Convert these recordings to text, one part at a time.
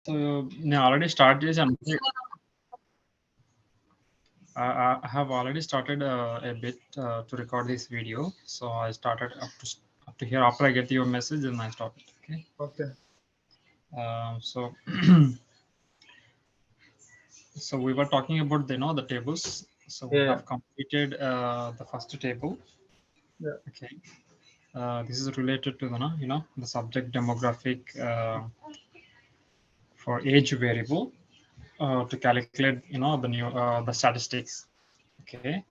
So I already started and I have already started a bit to record this video. So I started up to here. After I get your message, and I stop it. Okay. Okay. So so we were talking about the tables. So we Yeah. have completed the first table. Yeah. Okay. This is related to the subject demographic for age variable to calculate the statistics. Okay.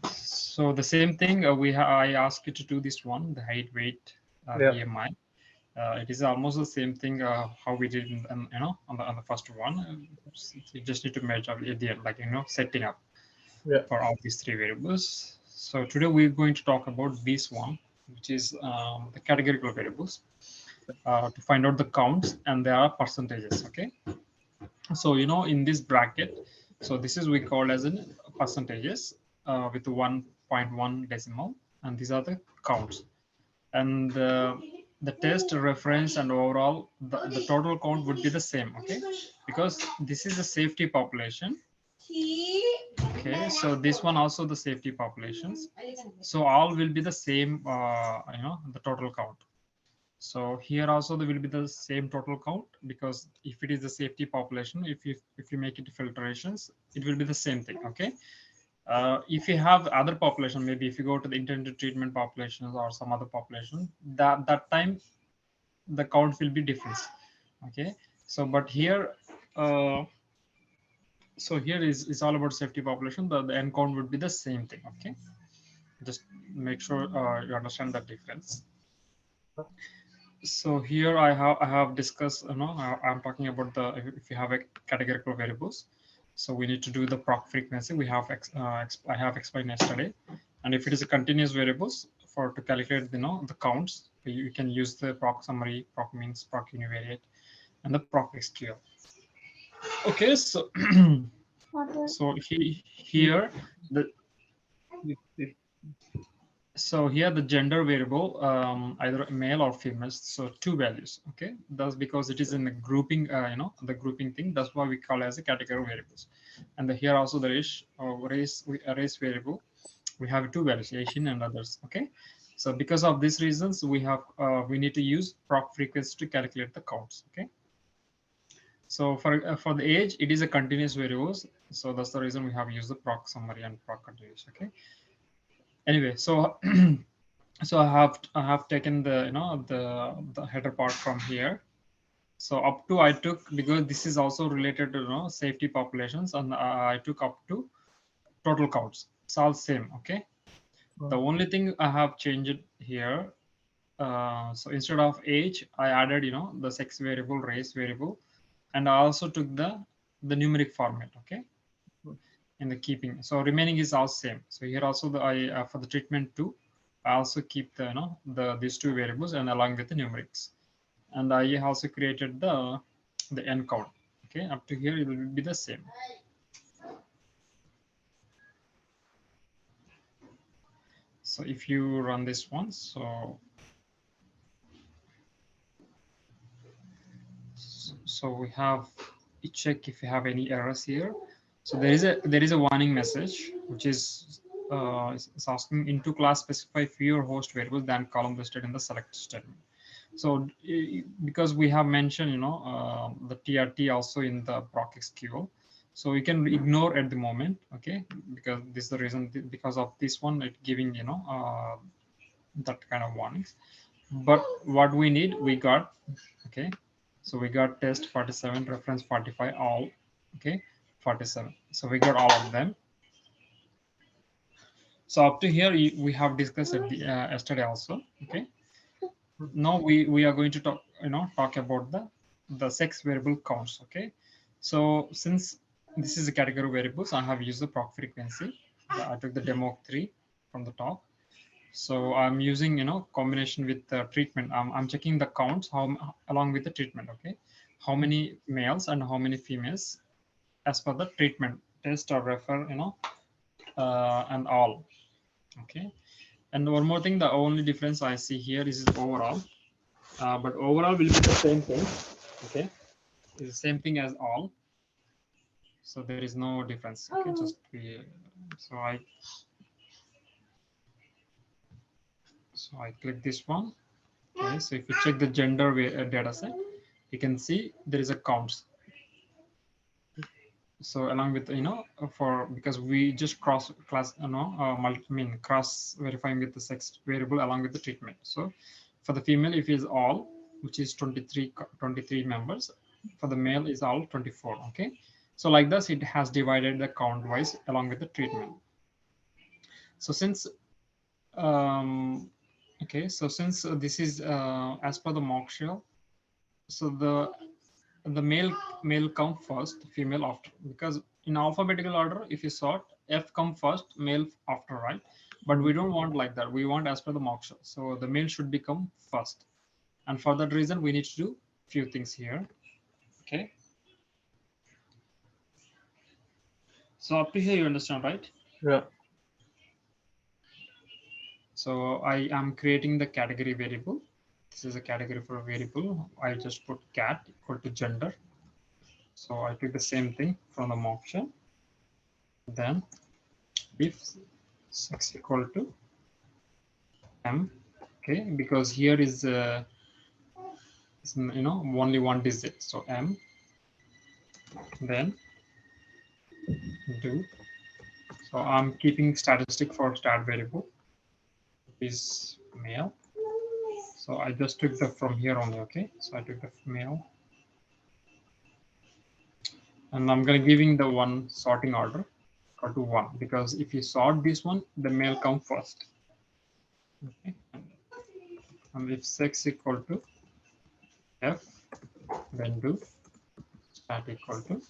So the same thing I asked you to do this one, the height, weight, Yeah. BMI. It is almost the same thing how we did on the first one. You just need to measure at the end, like setting up Yeah. for all these three variables. So today we're going to talk about this one, which is the categorical variables to find out the counts, and there are percentages. Okay. So in this bracket, so this is we call as in percentages with 1.1 decimal, and these are the counts. And the test reference and overall the total count would be the same. Okay, because this is the safety population. Okay, so this one also the safety populations, so all will be the same, the total count. So here also there will be the same total count, because if it is the safety population, if you make it filtrations, it will be the same thing. Okay. If you have other population, maybe if you go to the intended treatment populations or some other population, that time the count will be different. Okay. So but here, uh, so here is all about safety population. The end count would be the same thing. Okay. Just make sure you understand the difference. So here I have discussed, I'm talking about the, if you have a categorical variables, so we need to do the proc frequency. I have explained yesterday. And if it is a continuous variables, for to calculate the counts, you can use the proc summary, proc means, proc univariate, and the proc SQL. Okay, so here the so here the gender variable, either male or female, so two values. Okay, that's because it is in the grouping, the grouping thing. That's why we call as a category variables. And here also the race variable, we have two values, Asian and others. Okay, so because of these reasons, we need to use proc frequency to calculate the counts. Okay, so for the age, it is a continuous variables, so that's the reason we have used the proc summary and proc continuous. Okay, anyway, so so I have taken the header part from here. So up to I took, because this is also related to safety populations, and I took up to total counts. It's all same. Okay, the only thing I have changed here, so instead of age, I added the sex variable, race variable, and I also took the numeric format. Okay, in the keeping, so remaining is all same. So here also the I for the treatment 2, I also keep the these two variables and along with the numerics. And I also created the n count. Okay, up to here it will be the same. So if you run this one, so we have, you check if you have any errors here. So there is a warning message which is it's asking into class specify fewer host variables than column listed in the select statement. So because we have mentioned the TRT also in the proc SQL, so we can ignore at the moment. Okay, because this is the reason, because of this one it giving that kind of warnings. But what we need, we got. Okay, so we got test 47, reference 45, all. Okay, 47, so we got all of them. So up to here we have discussed it yesterday also. Okay, now we are going to talk about the sex variable counts. Okay, so since this is a category variables, I have used the proc frequency. I took the demo 3 from the top. So I'm using combination with the treatment. I'm checking the counts how along with the treatment. Okay, how many males and how many females as per the treatment test or refer, and all. Okay, and one more thing, the only difference I see here is overall, but overall will be the same thing. Okay, is the same thing as all. So there is no difference. Okay, just be, so I click this one. Okay, so if you check the gender data set, you can see there is a counts. So along with, for, because we just cross verifying with the sex variable along with the treatment. So for the female, if it is all, which is 23 members, for the male is all 24. Okay, so like this, it has divided the count wise along with the treatment. So since okay, so since this is as per the mock shell, so the male come first, female after, because in alphabetical order, if you sort, F come first, male after, right? But we don't want like that. We want as per the mock shell. So the male should become first. And for that reason, we need to do few things here. Okay. So up to here, you understand, right? Yeah. So I am creating the category variable. This is a category for a variable. I just put cat equal to gender. So I took the same thing from the mock shell. Then if sex equal to M, okay, because here is only one digit, so M. Then do. So I'm keeping statistic for stat variable is male. So I just took the from here only. Okay, so I took the male, and I'm gonna giving the one sorting order equal to 1, because if you sort this one, the male come first. Okay, and if sex equal to F, then do stat equal to.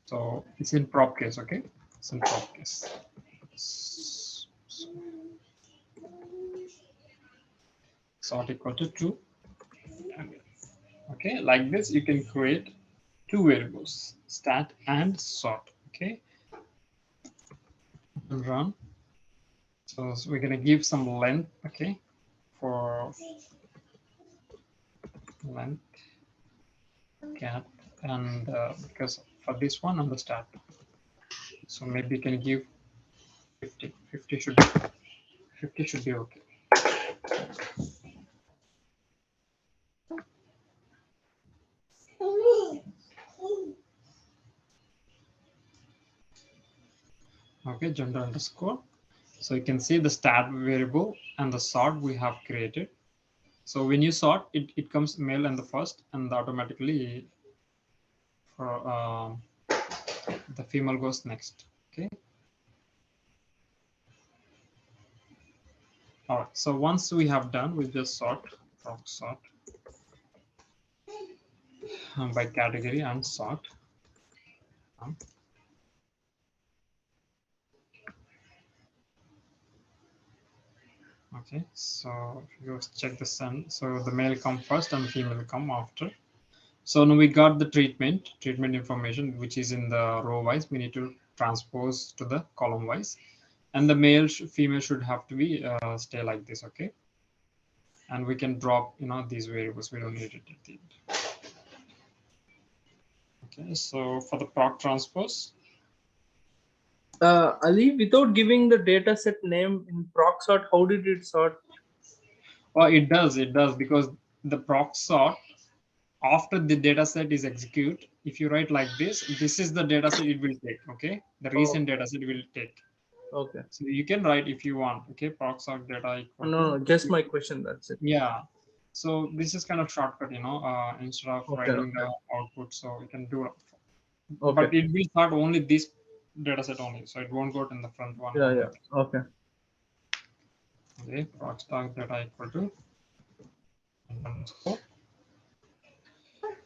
So it's in prop case. Okay, it's in prop case. Sort equal to 2. Okay, like this you can create two variables, stat and sort. Okay, and run. So we're gonna give some length. Okay, for length cat, and because for this one on the stat, so maybe you can give 50. 50 should be okay. Okay, gender underscore. So you can see the stat variable and the sort we have created. So when you sort, it comes male and the first, and automatically for the female goes next. Okay. All right. So once we have done, we just sort by category and sort. Okay, so if you check the sun, so the male come first and the female come after. So now we got the treatment information, which is in the row wise. We need to transpose to the column wise, and the male female should have to be stay like this. Okay, and we can drop these variables. We don't need it at the end. Okay, so for the proc transpose. Ali, without giving the data set name in proc sort, how did it sort? Well, it does because the proc sort, after the data set is executed, if you write like this is the data set it will take. Okay, the recent data set will take. Okay, so you can write if you want. Okay, proc sort data equal no, just my question, that's it. Yeah, so this is kind of shortcut, instead of writing the output, so we can do it. But it will start only this data set only, so it won't go in the front one. Yeah. Okay, proc start data equal to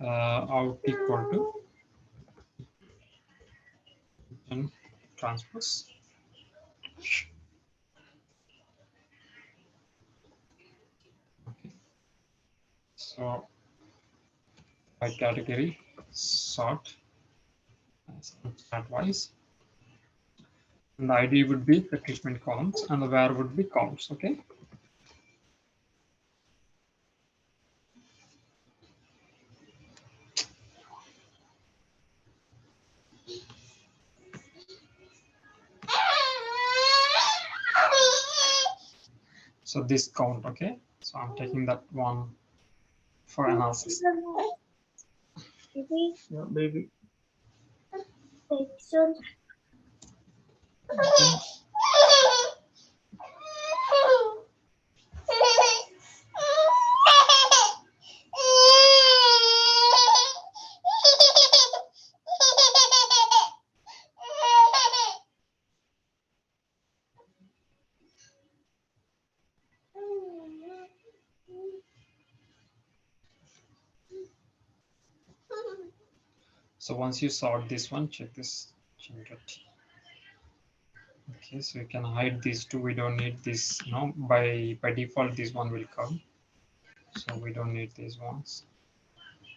out equal to and transpose. Okay, so by category sort stat wise, and the ID would be the treatment columns and the where would be columns. Okay, So this count, okay? So I'm taking that one for analysis. Yeah, baby. So once you sort this one, check this gender T. Okay, so you can hide these two. We don't need this, you know, by default this one will come. So we don't need these ones.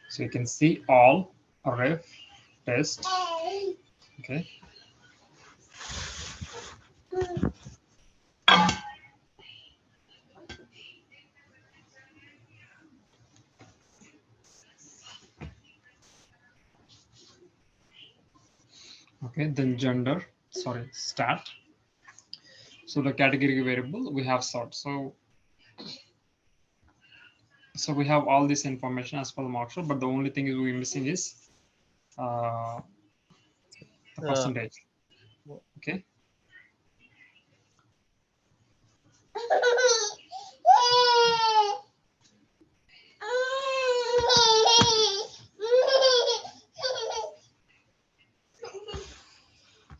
So you can see all ref test. Okay. Okay, then gender, sorry, stat. So the category variable we have sort. So we have all this information as per the mark short, but the only thing is we're missing is the percentage. Okay.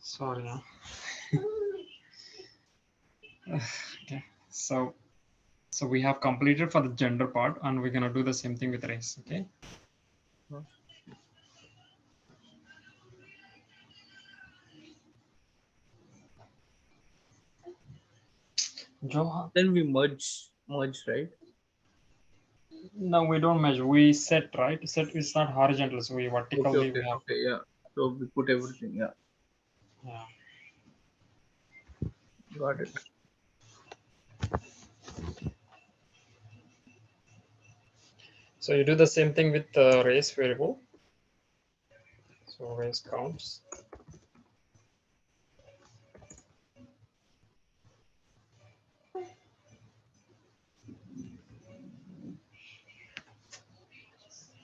Sorry. Okay. So we have completed for the gender part, and we're gonna do the same thing with race. Okay. Johan. Then we merge, right? No, we don't measure. We set, right? Set is not horizontal, so we vertically we have. Okay, yeah. So we put everything, yeah. Yeah. Got it. So you do the same thing with the race variable. So race counts.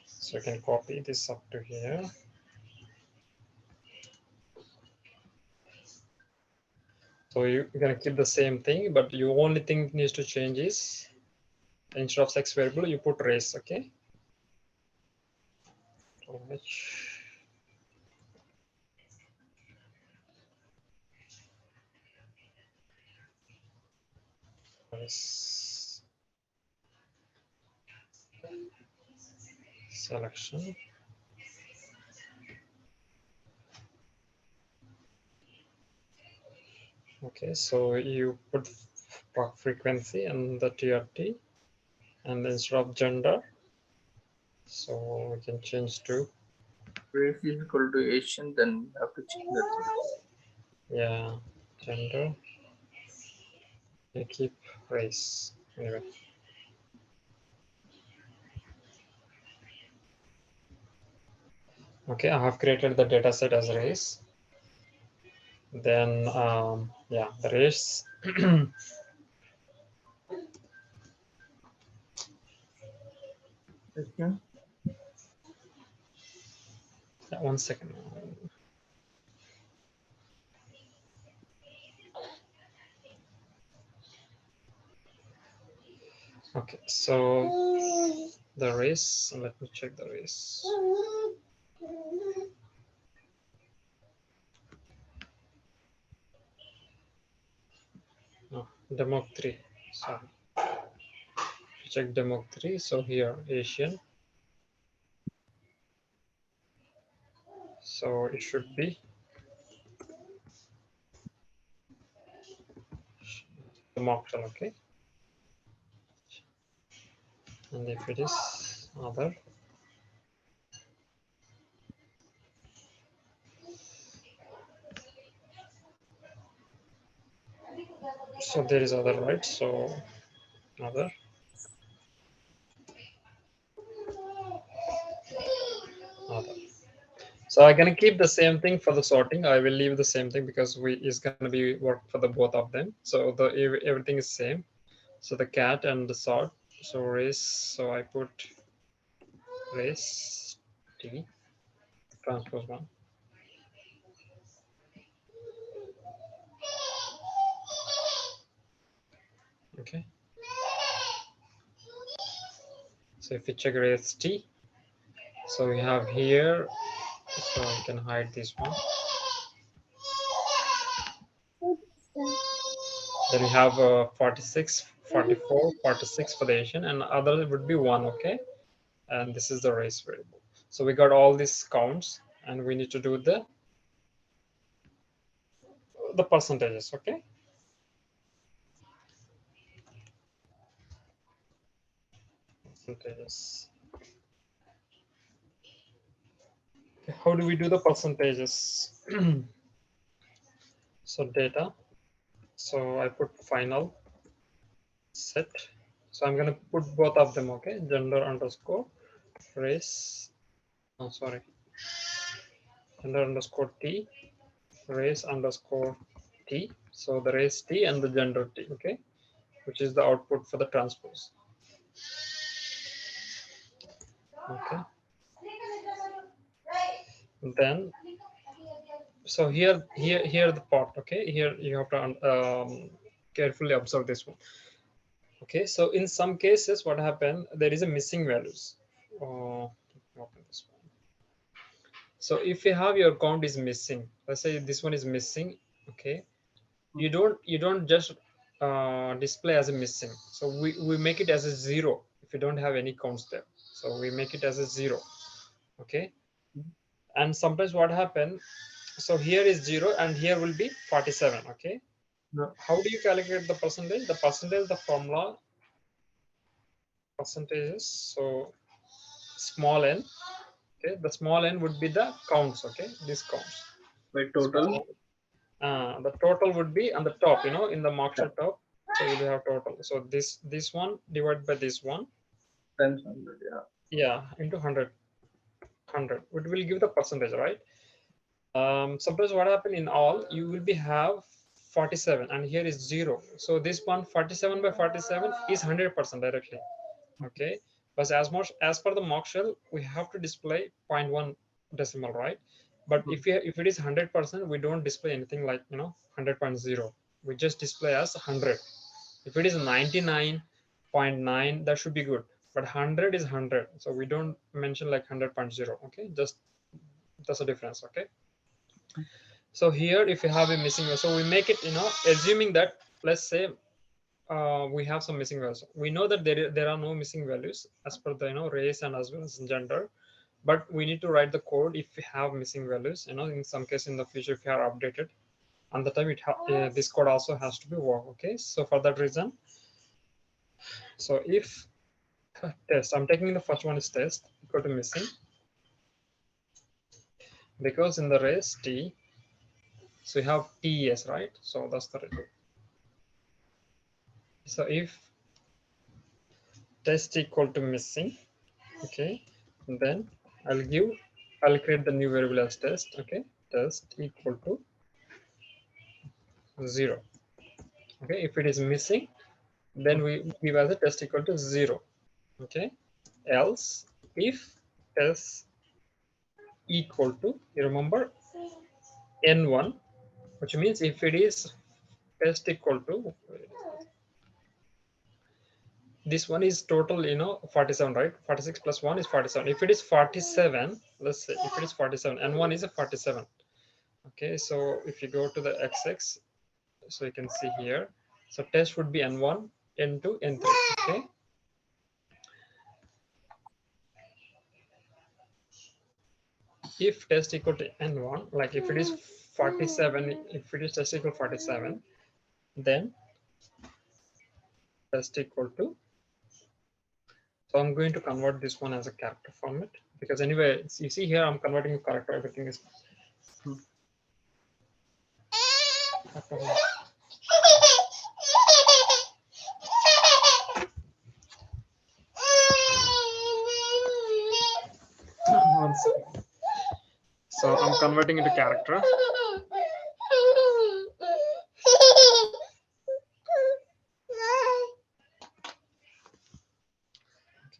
So you can copy this up to here. So you're gonna keep the same thing, but the only thing needs to change is instead of sex variable, you put race. Okay. Race selection. Okay, so you put frequency and the TRT, and instead of gender, so we can change to Race is equal to Asian, then we have to change that. yeah, gender. You keep race anyway. Okay, I have created the data set as race. Then yeah, the race. Okay. Yeah, 1 second. Okay, so the race, let me check the race. No, demo 3, sorry. Check demo 3, so here Asian. So it should be the mocktail, okay? And if it is other, so there is other, right? So other. Other. So I'm gonna keep the same thing for the sorting. I will leave the same thing because we is gonna be work for the both of them. So the everything is same. So the cat and the sort. So race. So I put race t transpose 1. Okay. So if we check race t, so we have here. So I can hide this one. Then we have 46, 44, 46 for the Asian, and other would be 1. Okay. And this is the race variable. So we got all these counts, and we need to do the percentages. Okay. Percentages. Okay, how do we do the percentages? So data. So I put final set. So I'm gonna put both of them. Okay. Gender underscore race. Oh, sorry. Gender underscore t, race underscore t. So the race t and the gender t. Okay, which is the output for the transpose. Okay. Then, so here the part. Okay, here you have to carefully observe this one. Okay, so in some cases, what happened? There is a missing values. Open this one. So if you have your count is missing, let's say this one is missing. Okay, you don't just display as a missing. So we make it as a 0 if you don't have any counts there. So we make it as a 0. Okay. And sometimes what happen, so here is 0 and here will be 47. Okay. No. How do you calculate the percentage? The percentage, the formula percentages. So small n. Okay, the small n would be the counts. Okay, this counts By total. The total would be on the top, in the marshal top. So you have total. So this one divided by this one. Times 100. Yeah. Yeah, into 100. It will give the percentage, right? Suppose what happened in all, you will be have 47 and here is 0. So this one 47 by 47 is 100% directly. Okay, but as much as per the mock shell, we have to display 0.1 decimal, right? But if it is 100%, we don't display anything like 100.0. We just display as 100. If it is 99.9, that should be good. But 100 is 100, so we don't mention like 100.0. Okay, just that's a difference. Okay. So here, if you have a missing, so we make it, assuming that, let's say we have some missing values. We know that there are no missing values as per the race and as well as gender, but we need to write the code if we have missing values. In some case in the future, if you are updated, and the time this code also has to be work. Okay, so for that reason, so if test, I'm taking the first one is test equal to missing, because in the race t, so you have tes, right? So that's the result. So if test equal to missing, okay, then I'll create the new variable as test. Okay, test equal to 0. Okay, if it is missing, then we give as a test equal to 0. Okay, else if test equal to, you remember, n1, which means if it is test equal to, this one is total 47, right? 46 plus 1 is 47. If it is 47, let's say if it is 47 and 1 is a 47. Okay, so if you go to the xx, so you can see here, so test would be n1, n2, n3. Okay, if test equal to n1, like if it is 47, if it is test equal 47, then test equal to, so I'm going to convert this one as a character format, because anyway, you see here I'm converting a character, everything is so I'm converting into character.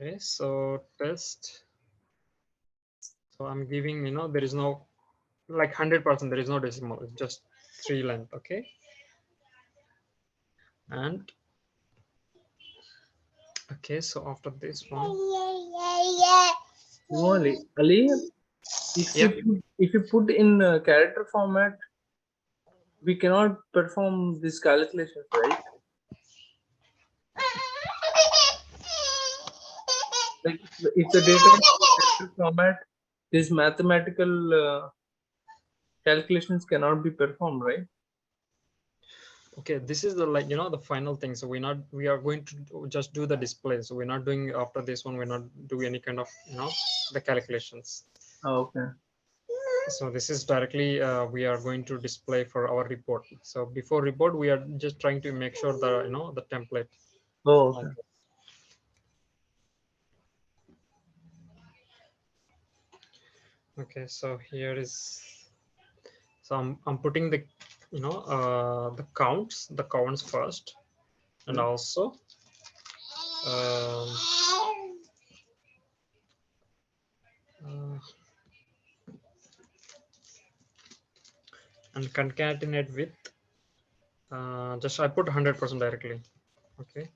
Okay, so test. So I'm giving, there is no like 100%, there is no decimal, it's just 3 length. Okay, and okay, so after this one, Ali, yep. if you put in character format, we cannot perform these calculations, right? Like if the data is in character format, these mathematical calculations cannot be performed, right? Okay, this is the the final thing. So we are going to just do the display. So we're not doing after this one. We're not doing any kind of the calculations. Oh, okay. So this is directly we are going to display for our report. So before report, we are just trying to make sure the the template. Oh, Like okay. okay, so here is, so I'm putting the the counts first, and also um, uh, and concatenate with just I put 100% directly. Okay,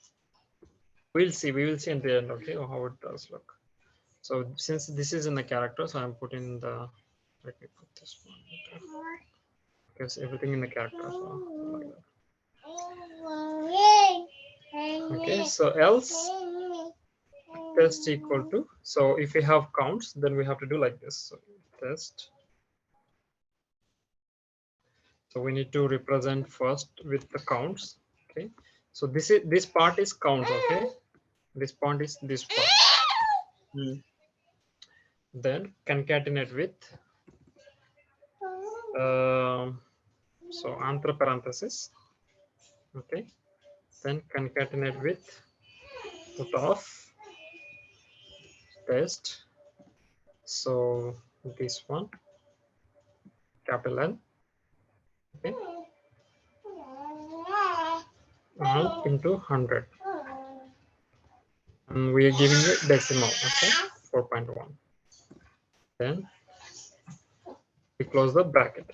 we will see in the end. Okay, how it does look. So since this is in the character, so I'm putting the, let me put this one because everything in the character. So like okay, so else test equal to, so if we have counts, then we have to do like this. So test, so we need to represent first with the counts. Okay, so this part is counts. Okay, this part is this part. Then concatenate with so entre parenthesis. Okay, then concatenate with put off test. So this one capital N. Okay, into 100, and we are giving it decimal. Okay, 4.1. Then we close the bracket.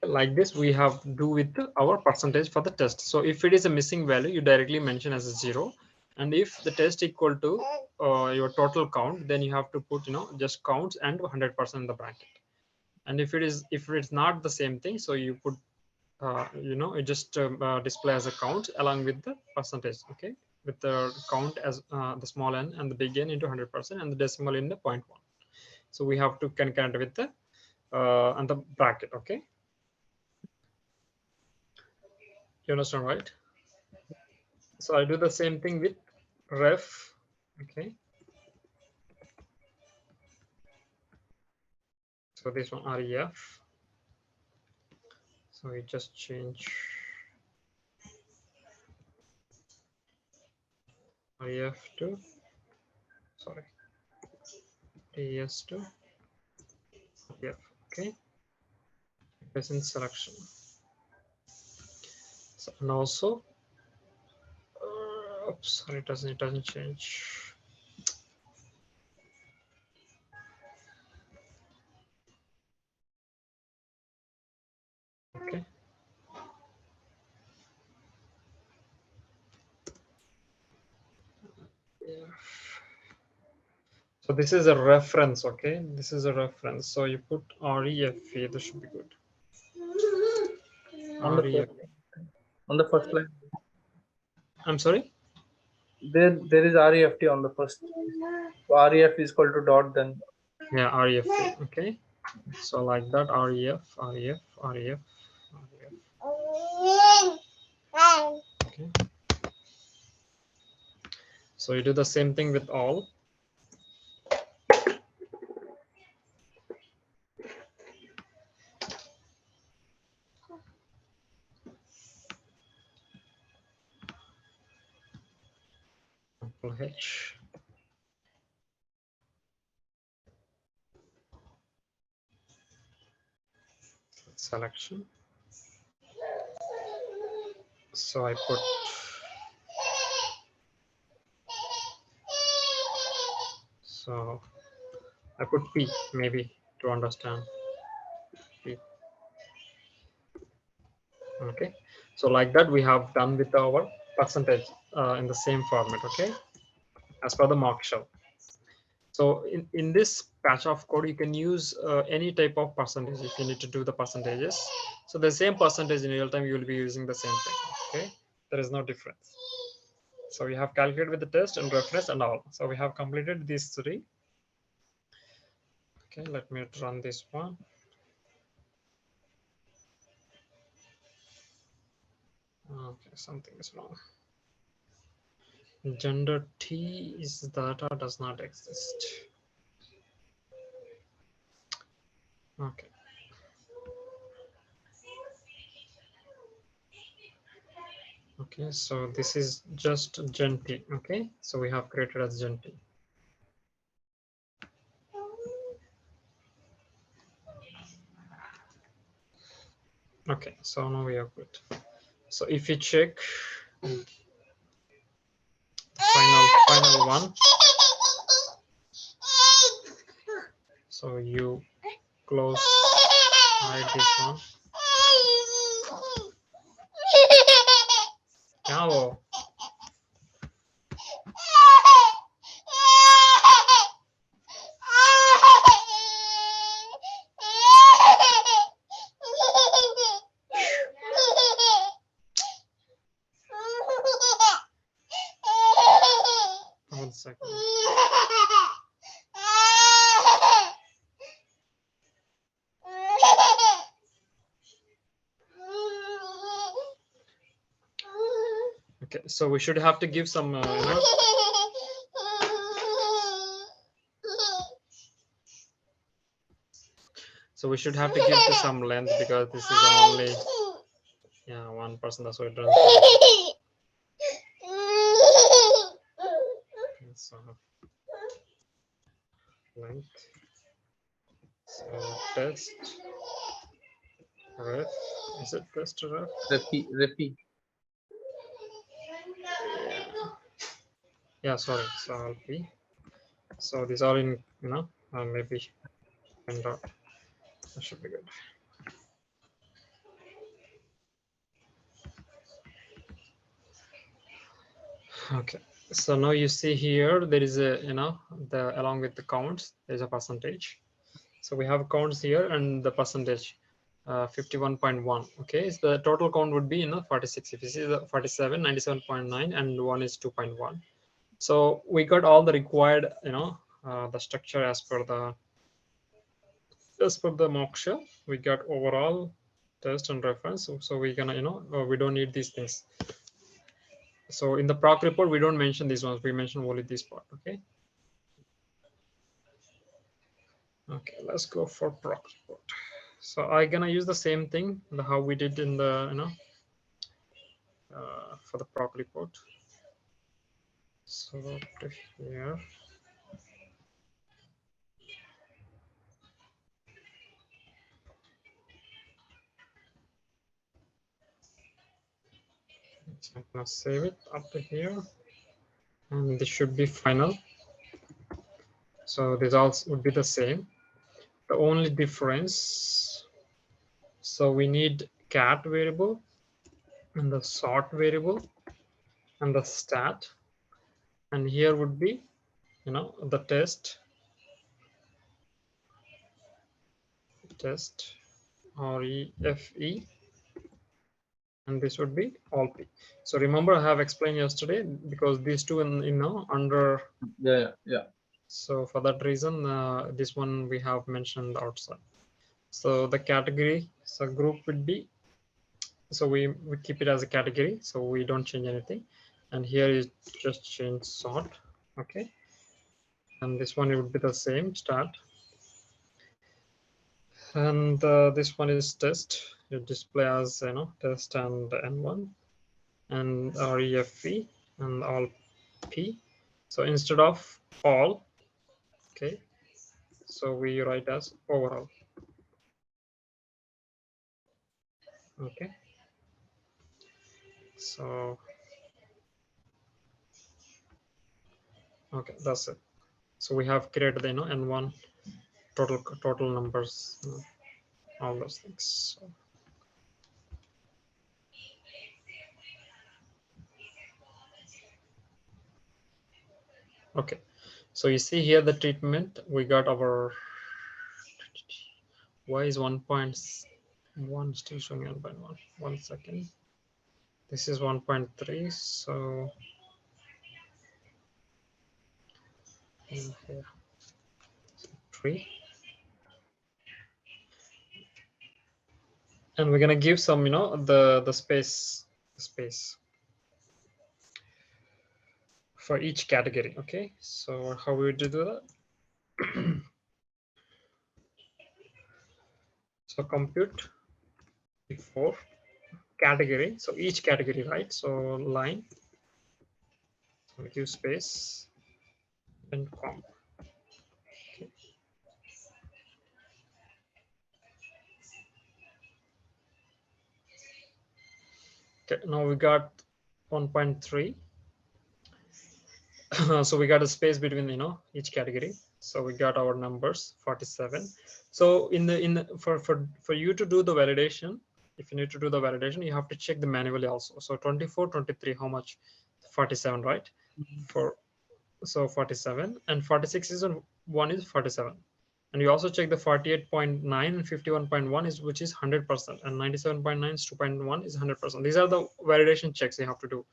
Like this we have to do with our percentage for the test. So if it is a missing value, you directly mention as a 0, and if the test equal to your total count, then you have to put just counts and 100% in the bracket. And if it's not the same thing, so you put you just display as a count along with the percentage. Okay, with the count as the small n and the big N into 100% and the decimal in the 0.1. So we have to concatenate with the and the bracket. Okay, you understand, right? So I do the same thing with ref. Okay, so this one ref, so we just change ref to, sorry, ts to ref. Okay, present selection. So, and also oops, sorry, it doesn't change. Okay, yeah. So this is a reference. Okay, this is a reference, so you put ref. This should be good. On the Ref. on the first line, I'm sorry, there is REFT on the first. So REF is equal to dot, then yeah, ref. Okay, so like that, ref. Okay, so you do the same thing with all. H selection. So I put So I put P maybe to understand P. Okay, so like that we have done with our percentage in the same format. Okay, as per the mock shell. So in this patch of code, you can use any type of percentage if you need to do the percentages. So the same percentage in real time, you will be using the same thing. Okay, there is no difference. So we have calculated with the test and reference and all. So we have completed these three. Okay, let me run this one. Okay, something is wrong. Gender T is data does not exist. Okay. Okay, so this is just gen T. Okay, so we have created as gen T. Okay, so now we are good. So if you check the final one, so you close hide this one. Now, one second. Okay, so we should have to give some, so we should have to give to some length because this is only 1%. That's why it doesn't. Okay, so length. So test ref. Is it test ref? Repeat. Yeah, sorry. So I'll be. So these are in, maybe and that should be good. Okay, so now you see here there is a, the along with the counts there's a percentage. So we have counts here and the percentage 51.1. Okay, so the total count would be 46. If you see the 47, 97.9 and one is 2.1. So we got all the required the structure as per the mock shell. We got overall test and reference. So we're gonna we don't need these things. So in the proc report, we don't mention these ones. We mention only this part. Okay. Okay, let's go for proc report. So I'm gonna use the same thing, how we did in the for the proc report. So to here. So I'm gonna save it up to here, and this should be final. So results would be the same. The only difference, so we need cat variable and the sort variable and the stat, and here would be the test REFE, and this would be all P. So remember I have explained yesterday because these two under Yeah. So for that reason this one we have mentioned outside. So the category, so group would be, so we keep it as a category, so we don't change anything, and here is just change sort. Okay, and this one it would be the same start, and this one is test. You display as test and n1 and REFE and all P. So instead of all, okay, so we write as overall. Okay, so okay, that's it. So we have created, n1 total numbers, all those things. So, okay, so you see here the treatment, we got our y is 1.1 still showing 1.1. 1 second. This is 1.3. So here 3, and we're gonna give some, the space for each category. Okay, so how we do that? So compute before category, so each category, right? So line, so we give space and comma. Okay, now we got 1.3. So we got a space between, each category. So we got our numbers 47. So for you to do the validation, if you need to do the validation, you have to check the manually also. So 24, 23, how much? 47, right? For so 47, and 46 is one is 47, and you also check the 48.9 and 51.1 is, which is 100%, and 97.9 is 2.1 is 100%. These are the validation checks you have to do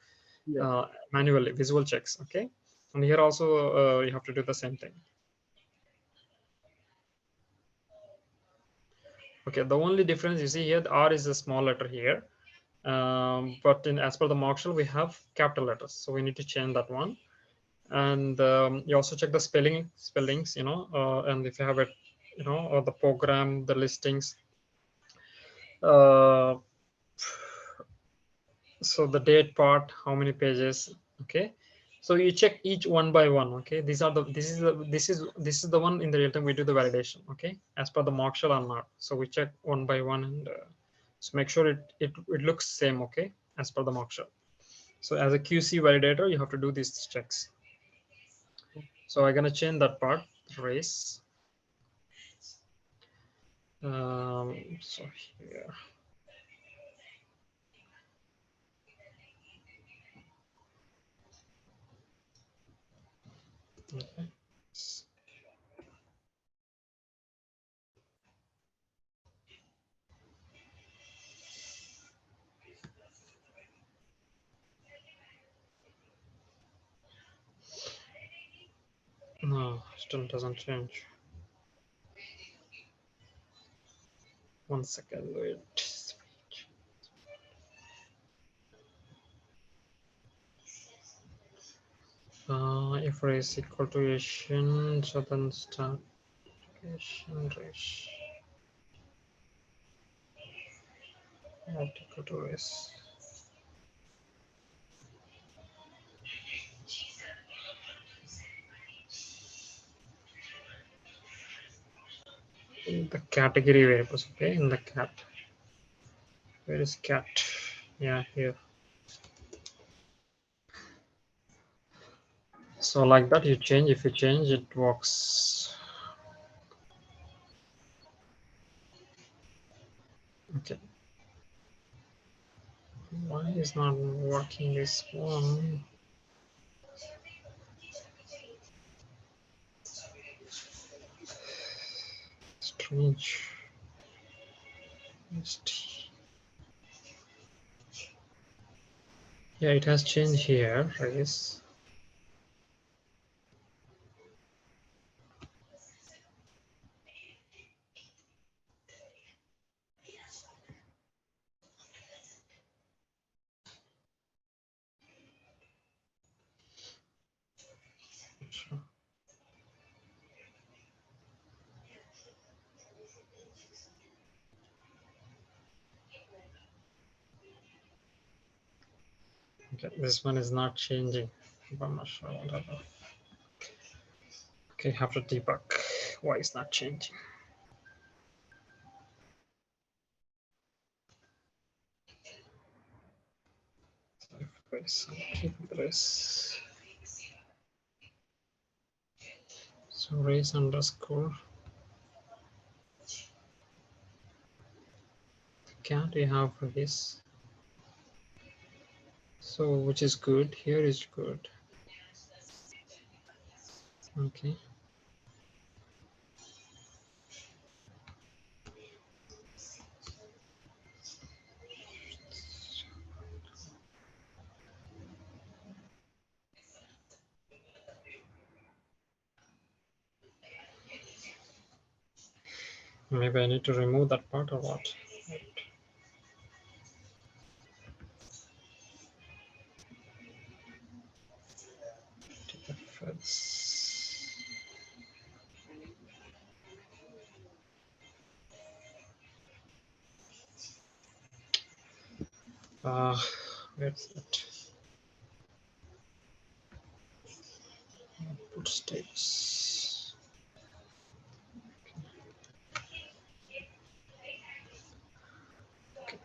manually, visual checks. Okay, and here also you have to do the same thing. Okay, the only difference you see here, the R is a small letter here, but as per the mark shell we have capital letters, so we need to change that one. And you also check the spellings, and if you have it, or the program, the listings, uh, so the date part, how many pages. Okay, so you check each one by one. Okay, this is the one in the real time we do the validation. Okay, as per the mark shell or not, so we check one by one, and so make sure it looks same. Okay, as per the mark shell. So as a QC validator, you have to do these checks. So I'm gonna change that part, race. So here, okay. No, still doesn't change. 1 second, wait. If race equal to Asian, so then start Asian race. Not equal to race. In the category variables, okay, in the cat. Where is cat? Yeah, here. So like that you change, if you change, it works. Okay. Why is not working this one? Strange. Yeah, it has changed here, I guess. Sure. Okay, this one is not changing. I'm not sure whatever. Okay, have to debug. Why is not changing? Keep this. So race underscore can't we have race? So which is good, here is good. Okay. Maybe I need to remove that part or what? Where's it? Output status. Okay.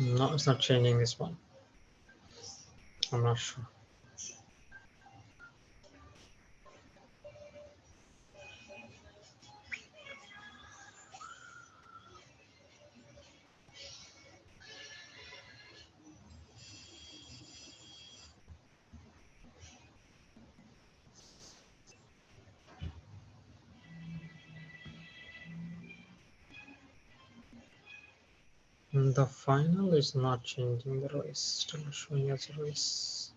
No, it's not changing this one. I'm not sure. The final is not changing the race, still showing as a race.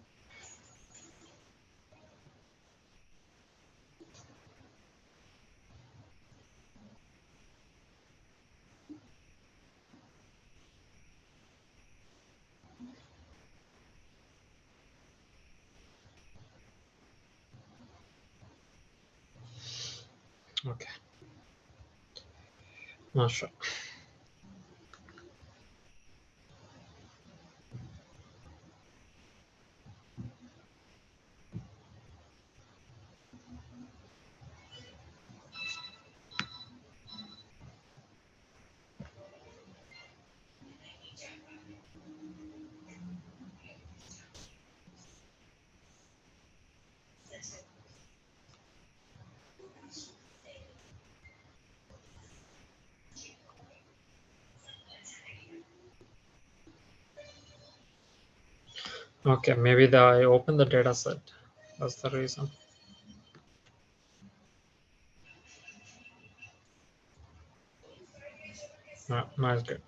Okay. Not sure. Okay, maybe I opened the data set. That's the reason. No, it's good.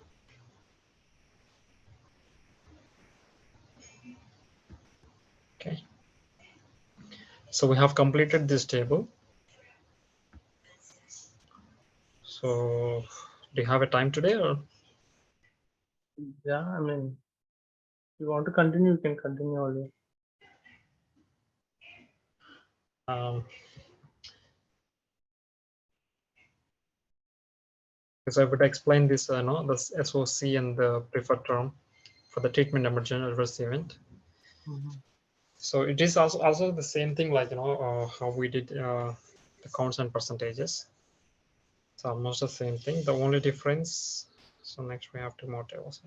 Okay. So we have completed this table. So do you have a time today or? Yeah, I mean, if you want to continue, you can continue all day. So I would explain this, no, the SOC and the preferred term for the treatment emergent adverse event. So it is also the same thing, like, how we did the counts and percentages. It's almost the same thing. The only difference. So next we have two more tables.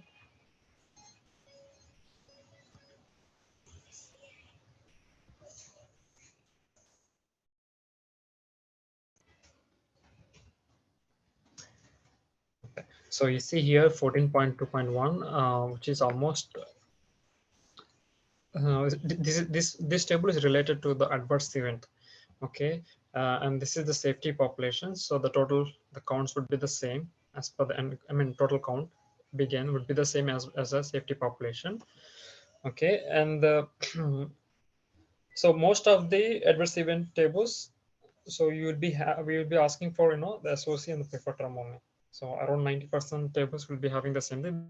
So you see here 14.2.1, which is almost this table is related to the adverse event. Okay, and this is the safety population. So the counts would be the same as per the, I mean, total count begin would be the same as a safety population. Okay, and so most of the adverse event tables, so you will be we will be asking for, the SOC and the preferred term only. So around 90% tables will be having the same thing.